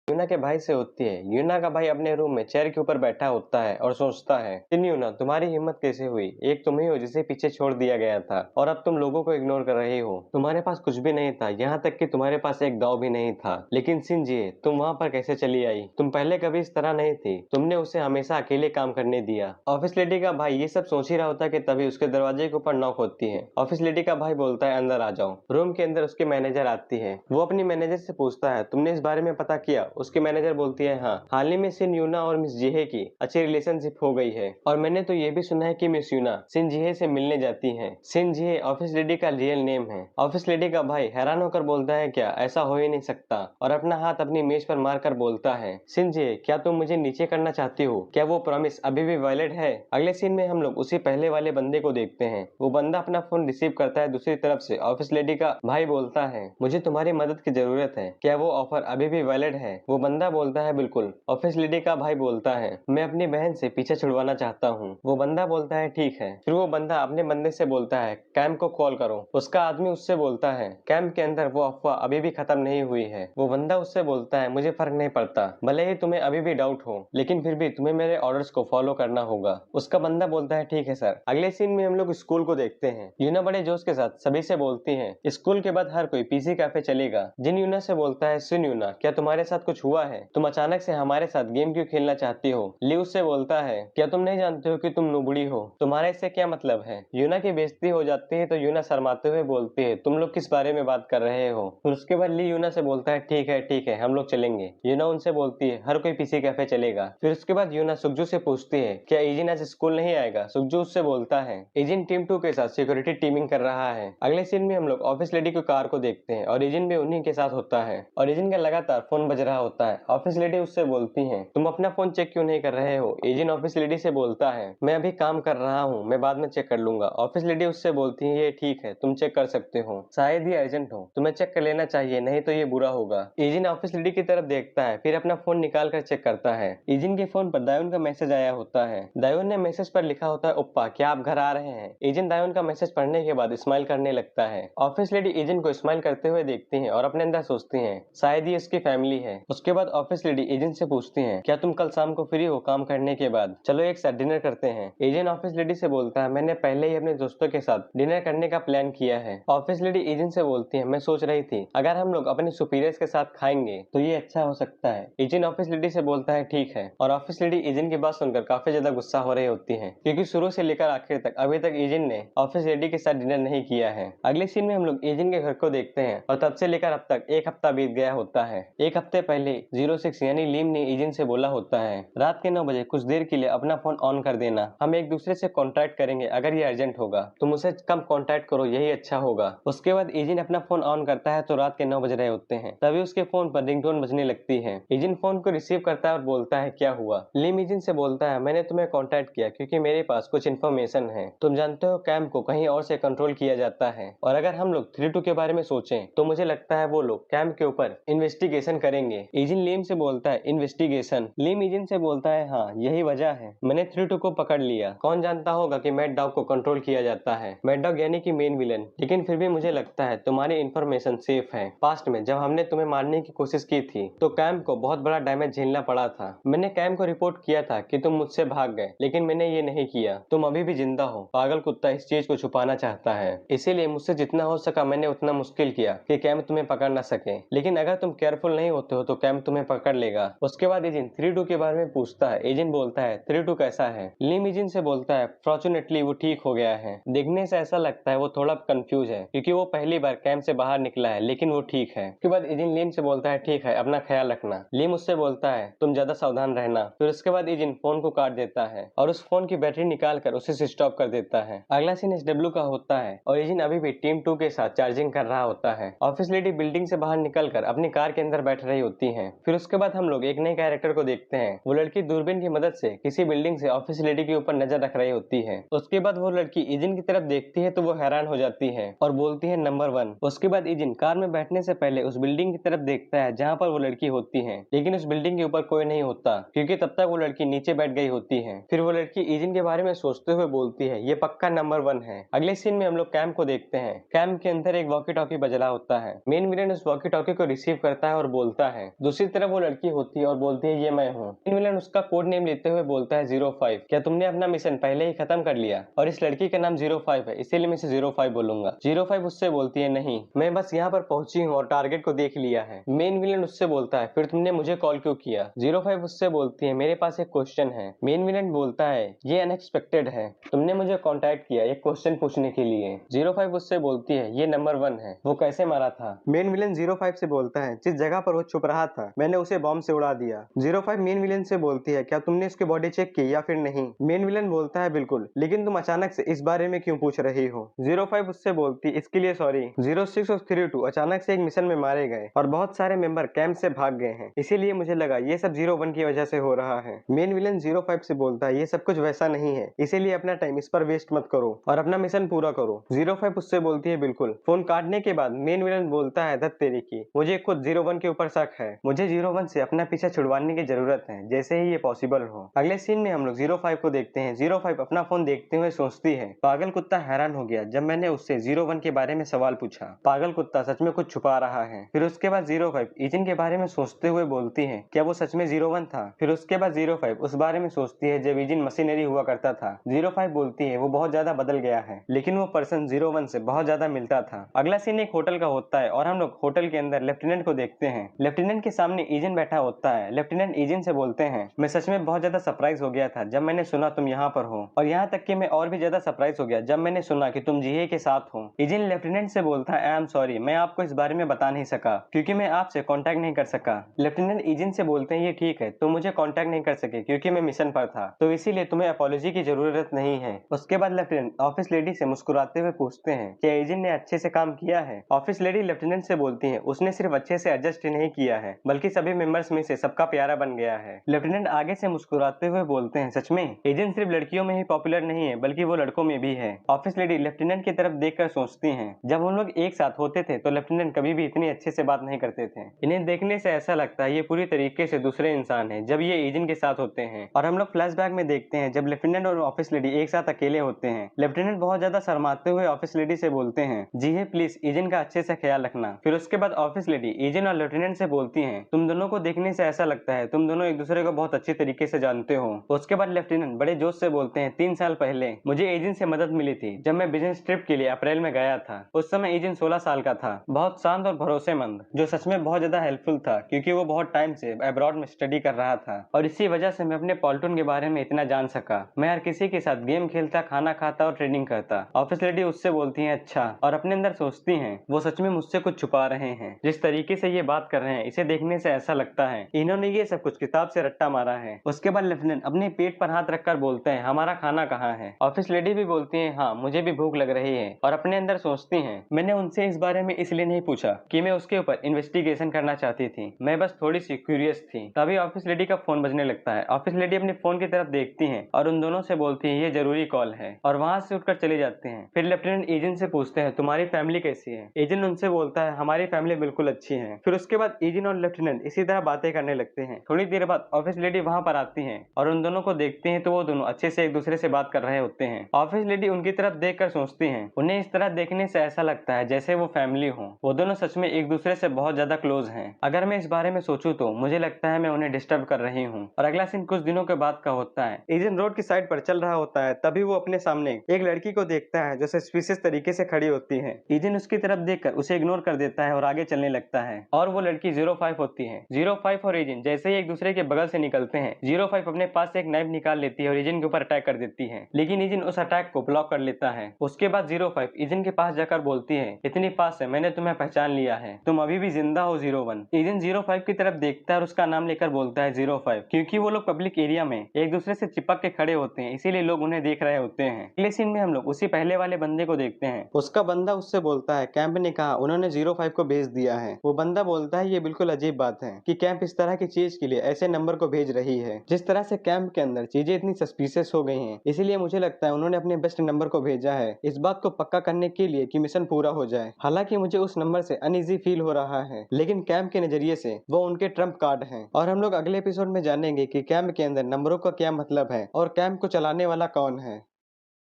यूना के भाई से होती है। यूना का भाई अपने रूम में चेयर के ऊपर बैठा होता है और सोचता है, "सिन यूना, तुम्हारी हिम्मत कैसे हुई? एक तुम ही हो जिसे पीछे छोड़ दिया गया था और अब तुम लोगों को इग्नोर कर रहे हो। तुम्हारे पास कुछ भी नहीं था, यहाँ तक कि तुम्हारे पास एक दाव भी नहीं था। लेकिन सिन जिए, तुम वहाँ पर कैसे चली आई? तुम पहले कभी इस तरह नहीं थी। तुमने उसे हमेशा अकेले काम करने दिया।" ऑफिस लेडी का भाई ये सब सोच ही रहा होता है कि तभी उसके दरवाजे के ऊपर नॉक होती है। ऑफिस लेडी का भाई बोलता है, "अंदर आ जाओ।" रूम के अंदर उसके मैनेजर आती है। वो अपनी मैनेजर से पूछता है, "तुमने इस बारे में पता किया?" उसकी मैनेजर बोलती है, "हाँ, हाल ही में सिन यूना और मिस जिहे की अच्छी रिलेशनशिप हो गई है और मैंने तो ये भी सुना है कि मिस यूना सिन जिहे से मिलने जाती हैं।" सिन जिहे ऑफिस लेडी का रियल नेम है। ऑफिस लेडी का भाई हैरान होकर बोलता है, "क्या ऐसा हो ही नहीं सकता?" और अपना हाथ अपनी मेज पर मारकर बोलता है, "सिन जिहे, क्या तुम मुझे नीचे करना चाहती हो? क्या वो प्रॉमिस अभी भी वैलिड है?" अगले सीन में हम लोग उसी पहले वाले बंदे को देखते हैं। वो बंदा अपना फोन रिसीव करता है। दूसरी तरफ से ऑफिस लेडी का भाई बोलता है, "मुझे तुम्हारी मदद की जरूरत है। क्या वो ऑफर अभी भी वैलिड है?" वो बंदा बोलता है, "बिल्कुल।" ऑफिस लेडी का भाई बोलता है, "मैं अपनी बहन से पीछा छुड़वाना चाहता हूँ।" वो बंदा बोलता है, "ठीक है।" फिर वो बंदा अपने बंदे से बोलता है, "कैम को कॉल करो।" उसका आदमी उससे बोलता है, "कैम के अंदर वो अफवाह अभी भी खत्म नहीं हुई है।" वो बंदा उससे बोलता है, "मुझे फर्क नहीं पड़ता, भले ही तुम्हें अभी भी डाउट हो, लेकिन फिर भी तुम्हें मेरे ऑर्डर्स को फॉलो करना होगा।" उसका बंदा बोलता है, "ठीक है सर।" अगले सीन में हम लोग स्कूल को देखते हैं। यूना बड़े जोश के साथ सभी से बोलती है, "स्कूल के बाद हर कोई पीसी कैफे चलेगा।" जिन यूना से बोलता है, "सुन यूना, क्या तुम्हारे साथ कुछ हुआ है? तुम अचानक से हमारे साथ गेम क्यों खेलना चाहती हो?" ली उससे बोलता है, "क्या तुम नहीं जानते हो कि तुम नुबड़ी हो? तुम्हारा इससे क्या मतलब है?" यूना की बेइज्जती हो जाती है तो यूना शर्माते हुए बोलती है, "तुम लोग किस बारे में बात कर रहे हो?" फिर उसके बाद ली यूना से बोलता है, ठीक है, हम लोग चलेंगे।" यूना उनसे बोलती है, "हर कोई पीसी कैफे चलेगा।" फिर उसके बाद यूना सुकजू से पूछती है, "क्या इजिन आज स्कूल नहीं आएगा?" सुकजू उससे बोलता है, "इजिन टीम 2 के साथ सिक्योरिटी टीमिंग कर रहा है।" अगले सीन में हम लोग ऑफिस लेडी की कार को देखते हैं और इजिन भी उन्हीं के साथ होता है और इजिन का लगातार फोन बज रहा होता है। ऑफिस लेडी उससे बोलती है, "तुम अपना फोन चेक क्यों नहीं कर रहे हो?" इजिन ऑफिस लेडी से बोलता है, "मैं अभी काम कर रहा हूँ, मैं बाद में चेक कर लूंगा।" ऑफिस लेडी उससे बोलती है, "ये ठीक है, तुम चेक कर सकते हो, शायद ये अर्जेंट हो, तुम्हें चेक कर लेना चाहिए, नहीं तो ये बुरा होगा।" इजिन ऑफिस लेडी की तरफ देखता है, फिर अपना फोन निकाल कर चेक करता है। इजिन के फोन पर दायून का मैसेज आया होता है। दायून ने मैसेज पर लिखा होता है, "ओप्पा, क्या आप घर आ रहे हैं?" इजिन दायून का मैसेज पढ़ने के बाद स्माइल करने लगता है। ऑफिस लेडी इजिन को स्माइल करते हुए देखती है और अपने अंदर सोचती है, शायद ये इसकी फैमिली है। उसके बाद ऑफिस लेडी इजिन से पूछती है, "क्या तुम कल शाम को फ्री हो काम करने के बाद? चलो एक साथ डिनर करते हैं।" इजिन ऑफिस लेडी से बोलता है, "मैंने पहले ही अपने दोस्तों के साथ डिनर करने का प्लान किया है।" ऑफिस लेडी इजिन से बोलती है, "मैं सोच रही थी अगर हम लोग अपने सुपीरियर्स के साथ खाएंगे तो ये अच्छा हो सकता है।" इजिन ऑफिस लेडी से बोलता है, "ठीक है।" और ऑफिस लेडी इजिन की बात सुनकर काफी ज्यादा गुस्सा हो रही होती है क्योंकि शुरू से लेकर आखिर तक अभी तक इजिन ने ऑफिस लेडी के साथ डिनर नहीं किया है। अगले सीन में हम लोग इजिन के घर को देखते हैं और तब से लेकर अब तक एक हफ्ता बीत गया होता है। एक हफ्ते पहले 06 यानी लीम ने इजिन से बोला होता है, "रात के 9 बजे कुछ देर के लिए अपना फोन ऑन कर देना, हम एक दूसरे से कॉन्टैक्ट करेंगे अगर ये अर्जेंट होगा, तुम उसे कम कॉन्टैक्ट करो, यही अच्छा होगा।" उसके बाद इजिन अपना फोन ऑन करता है तो रात के 9 बज रहे होते हैं। तभी उसके फोन पर रिंगटोन बजने लगती है। इजिन फोन को रिसीव करता है और बोलता है, "क्या हुआ?" लीम इजिन से बोलता है, "मैंने तुम्हें कॉन्टैक्ट किया क्योंकि मेरे पास कुछ इन्फॉर्मेशन है। तुम जानते हो कैम को कहीं और से कंट्रोल किया जाता है और अगर हम लोग 32 के बारे में सोचें तो मुझे लगता है वो लोग कैम के ऊपर इन्वेस्टिगेशन करेंगे।" इजिन लीम से बोलता है, "इन्वेस्टिगेशन?" लीम इजिन से बोलता है, "हाँ, यही वजह है, मैंने 32 को पकड़ लिया। कौन जानता होगा कि मैड डॉग को कंट्रोल किया जाता है, मैड डॉग यानी कि मेन विलन, लेकिन फिर भी मुझे लगता है तुम्हारी इन्फॉर्मेशन सेफ है। पास्ट में जब हमने तुम्हें मारने की कोशिश की थी तो कैम को बहुत बड़ा डैमेज झेलना पड़ा था। मैंने कैम को रिपोर्ट किया था कि तुम मुझसे भाग गए, लेकिन मैंने ये नहीं किया, तुम अभी भी जिंदा हो। पागल कुत्ता इस चीज को छुपाना चाहता है, इसीलिए मुझसे जितना हो सका मैंने उतना मुश्किल किया कि कैम तुम्हें पकड़ ना सके, लेकिन अगर तुम केयरफुल नहीं होते हो तो कैम तुम्हें पकड़ लेगा।" उसके बाद इजिन 32 के बारे में पूछता है। इजिन बोलता है, "32 कैसा है?" लीम इजिन से बोलता है, "फॉर्चुनेटली वो ठीक हो गया है। देखने से ऐसा लगता है वो थोड़ा कंफ्यूज है क्योंकि वो पहली बार कैम से बाहर निकला है, लेकिन वो ठीक है।" उसके बाद इजिन लीम से बोलता है, "ठीक है, अपना ख्याल रखना।" लीम उससे बोलता है, "तुम ज्यादा सावधान रहना।" फिर उसके बाद इजिन फोन को काट देता है और उस फोन की बैटरी निकाल कर उसे स्विच ऑफ कर देता है। अगला सीन SW का होता है और इजिन अभी भी टीम 2 के साथ चार्जिंग कर रहा होता है। ऑफिस लेडी बिल्डिंग से बाहर निकलकर अपनी कार के अंदर बैठ रही होती हैं। फिर उसके बाद हम लोग एक नए कैरेक्टर को देखते हैं। वो लड़की दूरबीन की मदद से किसी बिल्डिंग से ऑफिस लेडी के ऊपर नजर रख रही होती है। उसके बाद वो लड़की इजिन की तरफ देखती है तो वो हैरान हो जाती है और बोलती है, "नंबर 1।" उसके बाद इजिन कार में बैठने से पहले उस बिल्डिंग की तरफ देखता है जहाँ पर वो लड़की होती है, लेकिन उस बिल्डिंग के ऊपर कोई नहीं होता क्योंकि तब तक वो लड़की नीचे बैठ गई होती है। फिर वो लड़की इजिन के बारे में सोचते हुए बोलती है, "ये पक्का नंबर 1 है।" अगले सीन में हम लोग कैंप को देखते हैं। कैंप के अंदर एक वॉकी टॉकी बज रहा होता है। मेन विलेन उस वॉकी टॉकी को रिसीव करता है और बोलता है, दूसरी तरफ वो लड़की होती है और बोलती है ये मैं हूँ। मेन विलन उसका कोड नेम लेते हुए बोलता है 05। क्या तुमने अपना मिशन पहले ही खत्म कर लिया? और इस लड़की का नाम 05 है, इसीलिए मैं इसे 05 बोलूंगा। 05 उससे बोलती है नहीं, मैं बस यहाँ पर पहुंची हूँ और टारगेट को देख लिया है। मेन विलन उससे बोलता है फिर तुमने मुझे कॉल क्यों किया? 05 उससे बोलती है मेरे पास एक क्वेश्चन है। मेन विलन बोलता है ये अनएक्सपेक्टेड है, तुमने मुझे कांटेक्ट किया एक क्वेश्चन पूछने के लिए। 05 उससे बोलती है ये नंबर 1 है, वो कैसे मारा था? मेन विलन 05 से बोलता है जिस जगह पर वो छुप रहा था मैंने उसे बॉम्ब से उड़ा दिया। 05 मेन विलन से बोलती है क्या तुमने उसकी बॉडी चेक की या फिर नहीं? मेन विलन बोलता है बिल्कुल, लेकिन तुम अचानक से इस बारे में क्यों पूछ रही हो? 05 उससे बोलती इसके लिए सॉरी। 06 और 32 अचानक से एक मिशन में मारे गए और बहुत सारे मेंबर कैंप से भाग गए हैं, इसीलिए मुझे लगा ये सब 01 की वजह से हो रहा है। मेन विलन 05 से बोलता है ये सब कुछ वैसा नहीं है, इसीलिए अपना टाइम इस पर वेस्ट मत करो और अपना मिशन पूरा करो। 05 उससे बोलती है बिल्कुल। फोन काटने के बाद मेन विलन बोलता है धत तेरी की, मुझे खुद 01 के ऊपर शक है, मुझे 01 से अपना पीछा छुड़वाने की जरूरत है जैसे ही ये पॉसिबल हो। अगले सीन में हम लोग 05 को देखते हैं। 05 अपना फोन देखते हुए सोचती है पागल कुत्ता हैरान हो गया जब मैंने उससे 01 के बारे में सवाल पूछा, पागल कुत्ता सच में कुछ छुपा रहा है। फिर उसके बाद 05 एजेंट के बारे में सोचते हुए बोलती है क्या वो सच में 01 था? फिर उसके बाद 05 उस बारे में सोचती है जब एजेंट मशीनरी हुआ करता था। 05 बोलती है वो बहुत ज्यादा बदल गया है, लेकिन वो पर्सन 01 से बहुत ज्यादा मिलता था। अगला सीन एक होटल का होता है और हम लोग होटल के अंदर लेफ्टिनेंट को देखते हैं। लेफ्टिनेंट के सामने एजेंट बैठा होता है। लेफ्टिनेंट एजेंट से बोलते हैं मैं सच में बहुत ज्यादा सरप्राइज हो गया था जब मैंने सुना तुम यहाँ पर हो, और यहाँ तक कि मैं और भी ज्यादा सरप्राइज हो गया जब मैंने सुना कि तुम जीए के साथ हो। एजेंट लेफ्टिनेंट से बोलता है आई एम सॉरी, मैं आपको इस बारे में बता नहीं सका क्योंकि मैं आपसे कांटेक्ट नहीं कर सका। लेफ्टिनेंट एजेंट से बोलते हैं ये ठीक है, तुम मुझे कांटेक्ट नहीं कर सके क्योंकि मैं मिशन पर था, तो इसीलिए तुम्हें अपॉलॉजी की जरूरत नहीं है। उसके बाद लेफ्टिनेंट ऑफिस लेडी से मुस्कुराते हुए पूछते हैं क्या एजेंट ने अच्छे से काम किया है? ऑफिस लेडी लेफ्टिनेंट से बोलती है उसने सिर्फ अच्छे से एडजस्ट ही नहीं किया है बल्कि सभी मेंबर्स में से सबका प्यारा बन गया है। लेफ्टिनेंट आगे से मुस्कुराते हुए बोलते हैं सच में एजेंट सिर्फ लड़कियों में ही पॉपुलर नहीं है बल्कि वो लड़कों में भी है। ऑफिस लेडी लेफ्टिनेंट की तरफ देखकर सोचती हैं जब हम लोग एक साथ होते थे तो लेफ्टिनेंट कभी भी इतनी अच्छे से बात नहीं करते थे, इन्हें देखने से ऐसा लगता है ये पूरी तरीके से दूसरे इंसान है जब ये एजेंट के साथ होते हैं। और हम लोग फ्लैशबैक में देखते हैं जब लेफ्टिनेंट और ऑफिस लेडी एक साथ अकेले होते हैं। लेफ्टिनेंट बहुत ज्यादा शर्माते हुए ऑफिस लेडी से बोलते हैं जी है प्लीज एजेंट का अच्छे से ख्याल रखना। फिर उसके बाद ऑफिस लेडी एजेंट और लेफ्टिनेंट से बोलती है तुम दोनों को देखने से ऐसा लगता है तुम दोनों एक दूसरे को बहुत अच्छे तरीके से जानते हो। उसके बाद लेफ्टिनेंट बड़े जोश से बोलते हैं 3 साल पहले मुझे एजेंट से मदद मिली थी जब मैं बिजनेस ट्रिप के लिए अप्रैल में गया था। उस समय एजेंट 16 साल का था, बहुत शांत और भरोसेमंद, जो सच में बहुत ज्यादा हेल्पफुल था क्योंकि वो बहुत टाइम से अब्रॉड में स्टडी कर रहा था और इसी वजह से मैं अपने पॉल्टून के बारे में इतना जान सका। मैं हर किसी के साथ गेम खेलता, खाना खाता और ट्रेनिंग करता। ऑफिस लेडी उससे बोलती है अच्छा, और अपने अंदर सोचती हैं वो सच में मुझसे कुछ छुपा रहे हैं। जिस तरीके से ये बात कर रहे हैं इसे देखने से ऐसा लगता है इन्होंने ये सब कुछ किताब से रट्टा मारा है। उसके बाद लेफ्टिनेंट अपने पेट पर हाथ रखकर बोलते हैं हमारा खाना कहाँ है? ऑफिस लेडी भी बोलती है हाँ मुझे भी भूख लग रही है, और अपने अंदर सोचती हैं मैंने उनसे इस बारे में इसलिए नहीं पूछा कि मैं उसके ऊपर इन्वेस्टिगेशन करना चाहती थी, मैं बस थोड़ी सी क्यूरियस थी। तभी ऑफिस लेडी का फोन बजने लगता है। ऑफिस लेडी अपने फोन की तरफ देखती हैं और उन दोनों से बोलती है ये जरूरी कॉल है, और वहां से उठकर चले जाते हैं। फिर लेफ्टिनेंट एजेंट से पूछते हैं तुम्हारी फैमिली कैसी है? एजेंट उनसे बोलता है हमारी फैमिली बिल्कुल अच्छी है। फिर उसके बाद एजेंट और लेफ्टिनेंट इसी तरह बातें करने लगते हैं। थोड़ी देर बाद ऑफिस लेडी वहां पर आती है और उन दोनों को देखते हैं तो वो दोनों अच्छे से एक दूसरे से बात कर रहे होते हैं। ऑफिस लेडी उनकी तरफ देखकर सोचती हैं उन्हें इस तरह देखने से ऐसा लगता है जैसे वो फैमिली हो, वो दोनों सच में एक दूसरे से बहुत ज्यादा क्लोज हैं। अगर मैं इस बारे में सोचूं तो मुझे लगता है मैं उन्हें डिस्टर्ब कर रही हूँ। और अगला सीन कुछ दिनों के बाद का होता है। एजेंट रोड की साइड पर चल रहा होता है, तभी वो अपने सामने एक लड़की को देखता है जो सस्पिशियस तरीके से खड़ी होती है। एजेंट उसकी तरफ देखकर उसे इग्नोर कर देता है और आगे चलने लगता है, और वो लड़की 05 होती है। 05 और एजेंट जैसे ही एक दूसरे के बगल से निकलते हैं 05 अपने पास से एक नाइफ निकाल लेती है और एजेंट के ऊपर अटैक कर देती है, लेकिन एजेंट उस अटैक को ब्लॉक कर लेता है। उसके बाद 05 एजेंट के पास जाकर बोलती है इतनी पास है मैंने तुम्हें पहचान लिया है, तुम अभी भी जिंदा हो 01। एजेंट 05 की तरफ देखता है और उसका नाम लेकर बोलता है 05, क्योंकि वो लोग पब्लिक एरिया में एक दूसरे से चिपक के खड़े होते हैं इसीलिए लोग उन्हें देख रहे होते हैं। अगले सीन में हम लोग उसी पहले वाले बंदे को देखते हैं। उसका बंदा उससे बोलता है कैंप ने कहा उन्होंने 05 को भेज दिया है। वो बंदा बोलता है ये बिल्कुल अजीब बात है कि कैंप इस तरह की चीज के लिए ऐसे नंबर को भेज रही है। जिस तरह से कैंप के अंदर चीजें इतनी सस्पिशियस हो गई हैं, इसीलिए मुझे लगता है उन्होंने अपने बेस्ट नंबर को भेजा है इस बात को पक्का करने के लिए कि मिशन पूरा हो जाए। हालांकि मुझे उस नंबर से अनईजी फील हो रहा है, लेकिन कैंप के नजरिए से वो उनके ट्रम्प कार्ड हैं। और हम लोग अगले एपिसोड में जानेंगे कि कैंप के अंदर नंबरों का क्या मतलब है और कैंप को चलाने वाला कौन है।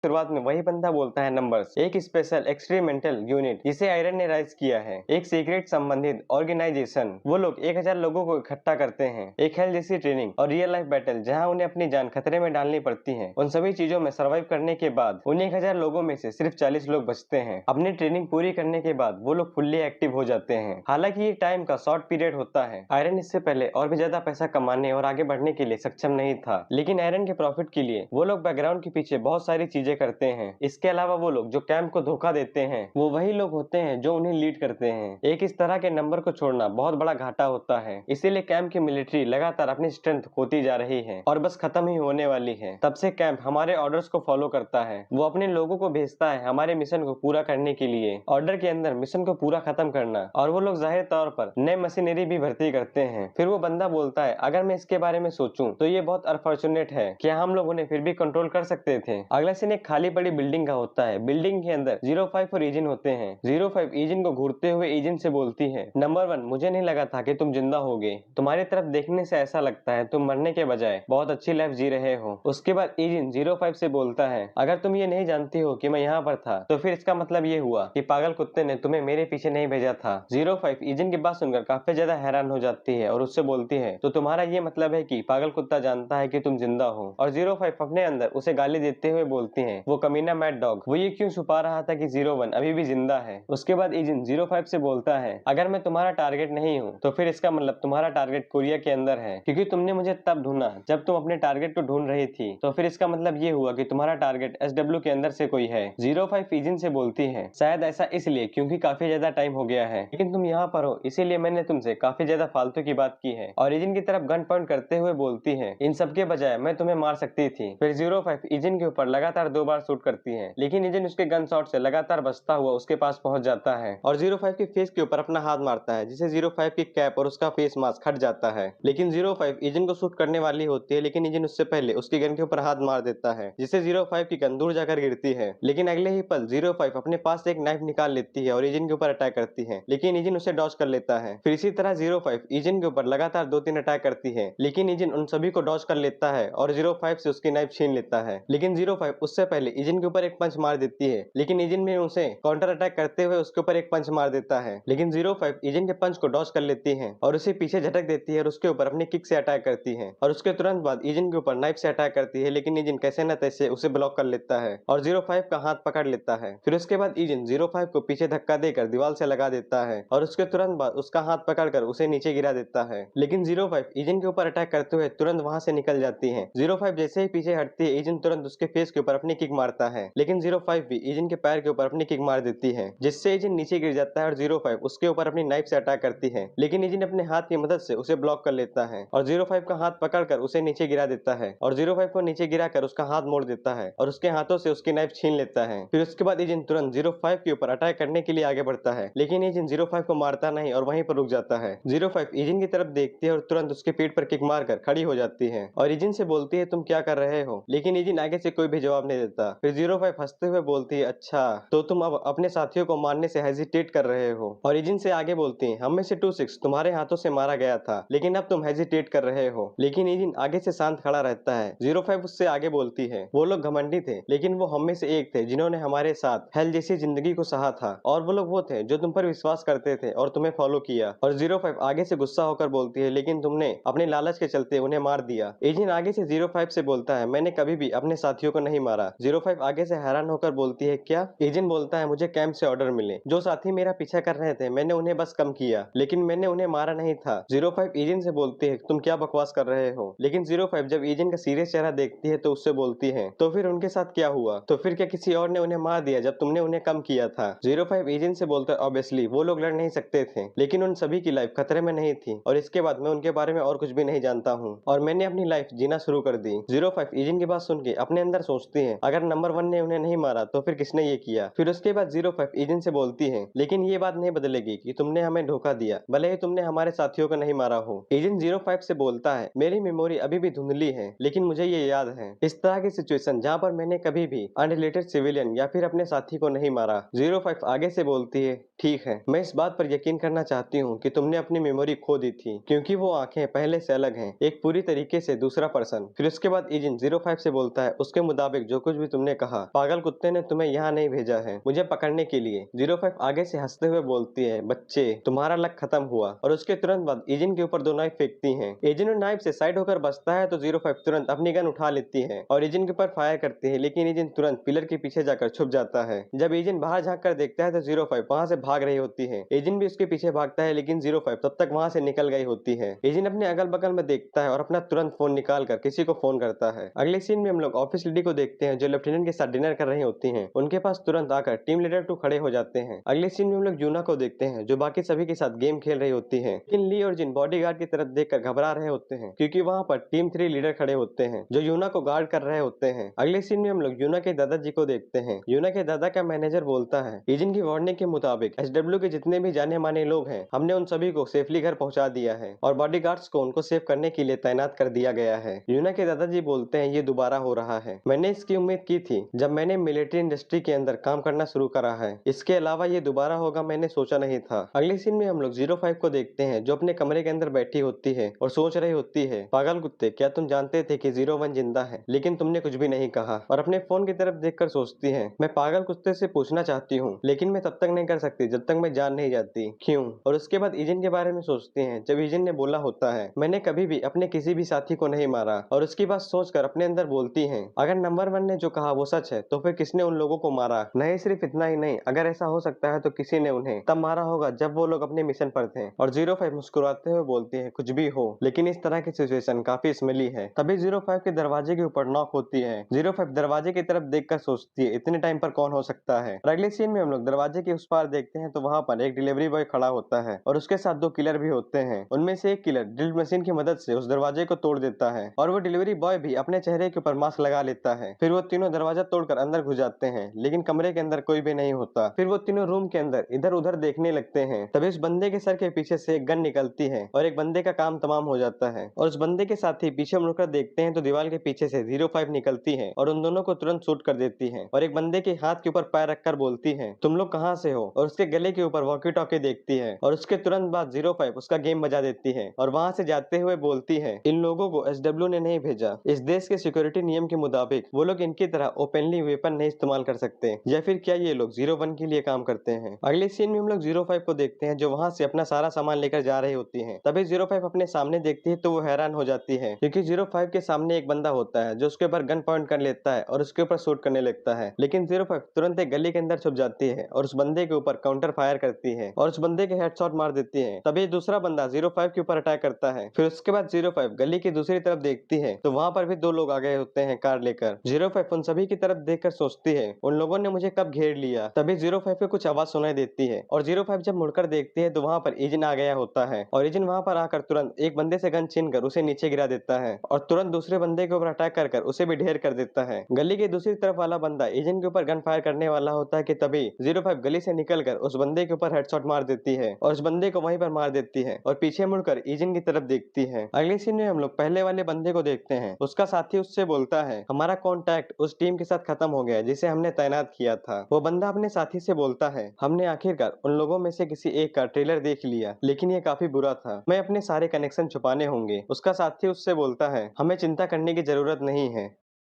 शुरुआत में वही बंदा बोलता है नंबर्स, एक स्पेशल एक्सपेरिमेंटल यूनिट जिसे आयरन ने राइज किया है, एक सीक्रेट संबंधित ऑर्गेनाइजेशन। वो लोग 1000 लोगों को इकट्ठा करते हैं, एक हेल जैसी ट्रेनिंग और रियल लाइफ बैटल जहां उन्हें अपनी जान खतरे में डालनी पड़ती है। उन सभी चीजों में सर्वाइव करने के बाद उन 1000 लोगों में से सिर्फ 40 लोग बचते हैं। अपनी ट्रेनिंग पूरी करने के बाद वो लोग फुल्ली एक्टिव हो जाते हैं। हालांकि ये टाइम का शॉर्ट पीरियड होता है। आयरन इससे पहले और भी ज्यादा पैसा कमाने और आगे बढ़ने के लिए सक्षम नहीं था, लेकिन आयरन के प्रॉफिट के लिए वो लोग बैकग्राउंड के पीछे बहुत सारी चीजें करते हैं। इसके अलावा वो लोग जो कैंप को धोखा देते हैं वो वही लोग होते हैं जो उन्हें लीड करते हैं। एक इस तरह के नंबर को छोड़ना बहुत बड़ा घाटा होता है, इसीलिए कैंप की मिलिट्री लगातार अपनी स्ट्रेंथ खोती जा रही है और बस खत्म ही होने वाली है। तब से कैंप हमारे ऑर्डर्स को फॉलो करता है, वो अपने लोगों को भेजता है हमारे मिशन को पूरा करने के लिए। ऑर्डर के अंदर मिशन को पूरा खत्म करना, और वो लोग जाहिर तौर पर नए मशीनरी भी भर्ती करते हैं। फिर वो बंदा बोलता है अगर मैं इसके बारे में सोचूं तो ये बहुत अनफॉर्चुनेट है, क्या हम लोग उन्हें फिर भी कंट्रोल कर सकते थे। अगला सीन एक खाली पड़ी बिल्डिंग का होता है। बिल्डिंग के अंदर 05 और एजिन होते हैं। 05 एजिन को घूरते हुए एजिन से बोलती है, नंबर 1, मुझे नहीं लगा था कि तुम जिंदा होगे। तुम्हारी तरफ देखने से ऐसा लगता है तुम मरने के बजाय बहुत अच्छी लाइफ जी रहे हो। उसके बाद एजिन 05 से बोलता है, अगर तुम ये नहीं जानती हो कि मैं यहाँ पर था तो फिर इसका मतलब ये हुआ कि पागल कुत्ते ने तुम्हें मेरे पीछे नहीं भेजा था। 05 एजिन की बात सुनकर काफी ज्यादा हैरान हो जाती है और उससे बोलती है, तो तुम्हारा ये मतलब है कि पागल कुत्ता जानता है कि तुम जिंदा हो। और 05 अपने अंदर उसे गाली देते हुए बोलती है, वो कमीना मैड डॉग, वो ये क्यों छुपा रहा था कि 01 अभी भी जिंदा है। उसके बाद एजिन 05 से बोलता है, अगर मैं तुम्हारा टारगेट नहीं हूँ तो फिर इसका मतलब तुम्हारा टारगेट कोरिया के अंदर है, क्योंकि तुमने मुझे तब ढूंढा जब तुम अपने टारगेट को ढूंढ रही थी। तो फिर इसका मतलब ये हुआ कि तुम्हारा टारगेट SW के अंदर से कोई है। 05 एजिन से बोलती है, शायद ऐसा इसलिए क्योंकि काफी ज्यादा टाइम हो गया है, लेकिन तुम यहाँ पर हो इसीलिए मैंने तुमसे काफी ज्यादा फालतू की बात की है। और एजिन की तरफ गन पॉइंट करते हुए बोलती है, इन सब के बजाय मैं तुम्हें मार सकती थी। फिर 05 एजिन के ऊपर लगातार 2 बार शूट करती है, लेकिन एजिन उसके गन शॉट से लगातार बचता हुआ उसके पास पहुंच जाता है और 05 के फेस के ऊपर अपना हाथ मारता है, जिसे 05 की कैप और उसका फेस मास्क हट जाता है। लेकिन 05 एजिन को शूट करने वाली होती है, लेकिन एजिन उससे पहले उसकी गन के ऊपर हाथ मार देता है, जिससे 05 की गन दूर जाकर गिरती है। लेकिन अगले ही पल 05 अपने पास से एक नाइफ निकाल लेती है और एजिन के ऊपर अटैक करती है, लेकिन एजिन उसे डॉज कर लेता है। फिर इसी तरह 05 एजिन के ऊपर लगातार 2-3 अटैक करती है, लेकिन एजिन उन सभी को डॉज कर लेता है और 05 से उसकी नाइफ छीन लेता है। लेकिन 05 उससे पहले एजिन के ऊपर एक पंच मार देती है, लेकिन एजिन भी उसे काउंटर अटैक करते हुए उसके ऊपर एक पंच मार देता है। लेकिन 05 एजिन के पंच को डॉज कर लेती है और उसे पीछे झटक देती है और उसके ऊपर अपनी किक से अटैक करती है, और उसके तुरंत बाद एजिन के ऊपर नाइफ से अटैक करती है, लेकिन एजिन कैसे न तैसे उसे ब्लॉक कर लेता है और 05 का हाथ पकड़ लेता है। फिर उसके बाद एजिन 05 को पीछे धक्का देकर दीवार से लगा देता है और उसके तुरंत बाद उसका हाथ पकड़कर उसे नीचे गिरा देता है। लेकिन 05 एजिन के ऊपर अटैक करते हुए तुरंत वहां से निकल जाती है। 05 जैसे ही पीछे हटती है, एजिन तुरंत उसके फेस के ऊपर अपनी किक मारता है, लेकिन 05 भी एजिन के पैर के ऊपर अपनी किक मार देती है, जिससे एजिन नीचे गिर जाता है और 05 उसके ऊपर अपनी नाइफ से अटैक करती है, लेकिन एजिन अपने हाथ की मदद से उसे ब्लॉक कर लेता है और 05 का हाथ पकड़कर उसे नीचे गिरा देता है और 05 को नीचे गिराकर उसका हाथ मोड़ देता है और उसके हाथों से उसकी नाइफ छीन लेता है। फिर उसके बाद एजिन तुरंत 05 के ऊपर अटैक करने के लिए आगे बढ़ता है, लेकिन एजिन 05 को मारता नहीं और वहीं पर रुक जाता है। 05 एजिन की तरफ देखती है और तुरंत उसके पीठ पर किक मारकर खड़ी हो जाती है और एजिन से बोलती है, तुम क्या कर रहे हो, लेकिन एजिन आगे से कोई भी जवाब नहीं देता। फिर 05 हंसते हुए बोलती है, अच्छा तो तुम अब अपने साथियों को मारने से हेजिटेट कर रहे हो। और एजिन से आगे बोलती है, हम में से 26 तुम्हारे हाथों से मारा गया था, लेकिन अब तुम हेजिटेट कर रहे हो। लेकिन एजिन आगे से शांत खड़ा रहता है। 05 उससे आगे बोलती है, वो लोग घमंडी थे, लेकिन वो हम में से एक थे जिन्होंने हमारे साथ हेल जैसी जिंदगी को सहा था, और वो लोग वो थे जो तुम पर विश्वास करते थे और तुम्हें फॉलो किया। और 05 आगे से गुस्सा होकर बोलती है, लेकिन तुमने अपने लालच के चलते उन्हें मार दिया। एजिन आगे से 05 से बोलता है, मैंने कभी भी अपने साथियों को नहीं मारा। 05 आगे से हैरान होकर बोलती है, क्या? एजिन बोलता है, मुझे कैंप से ऑर्डर मिले, जो साथी मेरा पीछा कर रहे थे मैंने उन्हें बस कम किया, लेकिन मैंने उन्हें मारा नहीं था। 05 एजिन से बोलती है, तुम क्या बकवास कर रहे हो। लेकिन 05 जब एजिन का सीरियस चेहरा देखती है तो उससे बोलती है, तो फिर उनके साथ क्या हुआ? तो फिर क्या किसी और ने उन्हें मार दिया जब तुमने उन्हें कम किया था? 05 एजिन से बोलता है, ऑब्वियसली वो लोग लड़ नहीं सकते थे, लेकिन उन सभी की लाइफ खतरे में नहीं थी, और इसके बाद मैं उनके बारे में और कुछ भी नहीं जानता हूँ और मैंने अपनी लाइफ जीना शुरू कर दी। 05 एजिन की बात सुन के अपने अंदर सोचती है, अगर नंबर 1 ने उन्हें नहीं मारा तो फिर किसने ये किया? फिर उसके बाद 05 एजिन से बोलती है, लेकिन ये बात नहीं बदलेगी कि तुमने हमें धोखा दिया, भले ही तुमने हमारे साथियों को नहीं मारा हो। एजिन 05 से बोलता है, मेरी मेमोरी अभी भी धुंधली है, लेकिन मुझे ये याद है इस तरह की सिचुएशन जहाँ पर मैंने कभी भी अनरिलेटेड सिविलियन या फिर अपने साथी को नहीं मारा। 05 आगे से बोलती है, ठीक है, मैं इस बात पर यकीन करना चाहती हूँ कि तुमने अपनी मेमोरी खो दी थी, क्योंकि वो आंखें पहले से अलग हैं, एक पूरी तरीके से दूसरा पर्सन। फिर उसके बाद एजिन 05 से बोलता है, उसके मुताबिक जो कुछ कुछ भी तुमने कहा। पागल कुत्ते ने तुम्हें यहाँ नहीं भेजा है मुझे पकड़ने के लिए। 05 आगे से हंसते हुए बोलती है, बच्चे तुम्हारा लक खत्म हुआ। और उसके तुरंत बाद एजेंट के ऊपर 2 नाइफ फेंकती है। एजेंट नाइफ से साइड होकर बचता है तो 05 तुरंत अपनी गन उठा लेती है और एजेंट के ऊपर फायर करती है, लेकिन एजेंट तुरंत पिलर के पीछे जाकर छुप जाता है। जब एजेंट बाहर झांक कर देखता है तो 05 वहां से भाग रही होती है। एजेंट भी उसके पीछे भागता है, लेकिन 05 तब तक वहां से निकल गई होती है। एजेंट अपने अगल बगल में देखता है और अपना तुरंत फोन निकाल कर किसी को फोन करता है। अगले सीन में हम लोग ऑफिस लेडी को देखते हैं जो लेफ्टिनेंट के साथ डिनर कर रही होती हैं। उनके पास तुरंत आकर टीम लीडर 2 खड़े हो जाते हैं। अगले सीन में हम लोग यूना को देखते हैं जो बाकी सभी के साथ गेम खेल रही होती है, लेकिन ली और जिन बॉडीगार्ड की तरफ देखकर घबरा रहे होते हैं क्योंकि वहां पर टीम 3 लीडर खड़े होते हैं जो यूना को गार्ड कर रहे होते हैं। अगले सीन में हम लोग यूना के दादाजी को देखते हैं। यूना के दादा का मैनेजर बोलता है, एजेंट की वार्निंग के मुताबिक एसडब्ल्यू के जितने भी जाने माने लोग हैं हमने उन सभी को सेफली घर पहुंचा दिया है और बॉडीगार्ड्स को उनको सेव करने के लिए तैनात कर दिया गया है। यूना के दादाजी बोलते हैं, ये दोबारा हो रहा है। मैंने इसकी उम्मीद की थी जब मैंने मिलिट्री इंडस्ट्री के अंदर काम करना शुरू करा है। इसके अलावा ये दोबारा होगा मैंने सोचा नहीं था। अगले सीन में हम लोग 05 को देखते हैं जो अपने कमरे के अंदर बैठी होती है और सोच रही होती है, पागल कुत्ते क्या तुम जानते थे कि 01 जिंदा है लेकिन तुमने कुछ भी नहीं कहा। और अपने फोन की तरफ देखकर सोचती है, मैं पागल कुत्ते से पूछना चाहती हूँ लेकिन मैं तब तक नहीं कर सकती जब तक मैं जान नहीं जाती क्यों। और उसके बाद एजेंट के बारे में सोचते हैं जब एजेंट ने बोला होता है, मैंने कभी भी अपने किसी भी साथी को नहीं मारा। और उसकी बात सोचकर अपने अंदर बोलती हैं, अगर नंबर 1 ने जो कहा वो सच है तो फिर किसने उन लोगों को मारा। नहीं सिर्फ इतना ही नहीं, अगर ऐसा हो सकता है तो किसी ने उन्हें तब मारा होगा जब वो लोग अपने मिशन पर थे। और 05 मुस्कुराते हुए बोलती है, कुछ भी हो लेकिन इस तरह की सिचुएशन काफी स्मेली है। तभी 05 के दरवाजे के ऊपर नॉक होती है। 05 दरवाजे की तरफ देखकर सोचती है, इतने टाइम पर कौन हो सकता है। और अगले सीन में हम लोग दरवाजे के उस पार देखते हैं तो वहां पर एक डिलीवरी बॉय खड़ा होता है और उसके साथ 2 किलर भी होते हैं। उनमें से एक किलर ड्रिल मशीन की मदद से उस दरवाजे को तोड़ देता है और वो डिलीवरी बॉय भी अपने चेहरे के ऊपर मास्क लगा लेता है। फिर वो तीनों दरवाजा तोड़कर अंदर घुस जाते हैं, लेकिन कमरे के अंदर कोई भी नहीं होता। फिर वो तीनों रूम के अंदर इधर उधर देखने लगते हैं। तभी उस बंदे के सर के पीछे से एक गन निकलती है और एक बंदे का काम तमाम हो जाता है। और उस बंदे के साथ ही पीछे मुड़कर देखते हैं तो दीवार के पीछे से 05 निकलती है और उन दोनों को तुरंत शूट कर देती है और एक बंदे के हाथ के ऊपर पैर रखकर बोलती है, तुम लोग कहाँ से हो। और उसके गले के ऊपर वॉकी टॉकी देखती है और उसके तुरंत बाद 05 उसका गेम बजा देती है और वहां से जाते हुए बोलती है, इन लोगों को एसडब्ल्यू ने नहीं भेजा। इस देश के सिक्योरिटी नियम के मुताबिक वो लोग इनकी तरह ओपनली वेपन नहीं इस्तेमाल कर सकते, या फिर क्या ये लोग 01 के लिए काम करते हैं। अगले सीन में हम लोग 05 को देखते हैं जो वहां से अपना सारा सामान लेकर जा रही होती है। तभी 05 अपने सामने देखती है तो वो हैरान हो जाती है क्योंकि 05 के सामने एक बंदा होता है जो उसके ऊपर गन पॉइंट कर लेता है और उसके ऊपर शूट करने लगता है। लेकिन 05 तुरंत एक गली के अंदर छुप जाती है और उस बंदे के ऊपर काउंटर फायर करती है और उस बंदे के हेडशॉट मार देती है। तभी दूसरा बंदा 05 के ऊपर अटैक करता है। फिर उसके बाद 05 गली की दूसरी तरफ देखती है तो वहां पर भी 2 लोग आ गए होते हैं कार लेकर। 05 उन सभी की तरफ देखकर सोचती है, उन लोगों ने मुझे कब घेर लिया। तभी 05 को कुछ आवाज सुनाई देती है और 05 जब मुड़कर देखती है तो वहां पर एजेंट आ गया होता है और एजेंट वहां पर आकर तुरंत एक बंदे से गन छीन कर उसे नीचे गिरा देता है और तुरंत दूसरे बंदे के ऊपर अटैक कर उसे भी ढेर कर देता है। गली के दूसरी तरफ वाला बंदा एजेंट के ऊपर गन फायर करने वाला होता है कि तभी 05 गली से निकलकर उस बंदे के ऊपर हेडशॉट मार देती है और उस बंदे को वहीं पर मार देती है और पीछे मुड़कर एजेंट की तरफ देखती है। अगले सीन में हम लोग पहले वाले बंदे को देखते हैं। उसका साथी उससे बोलता है, हमारा कॉन्टैक्ट उस टीम के साथ खत्म हो गया जिसे हमने तैनात किया था। वो बंदा अपने साथी से बोलता है, हमने आखिरकार उन लोगों में से किसी एक का ट्रेलर देख लिया लेकिन ये काफी बुरा था, मैं अपने सारे कनेक्शन छुपाने होंगे। उसका साथी उससे बोलता है, हमें चिंता करने की जरूरत नहीं है,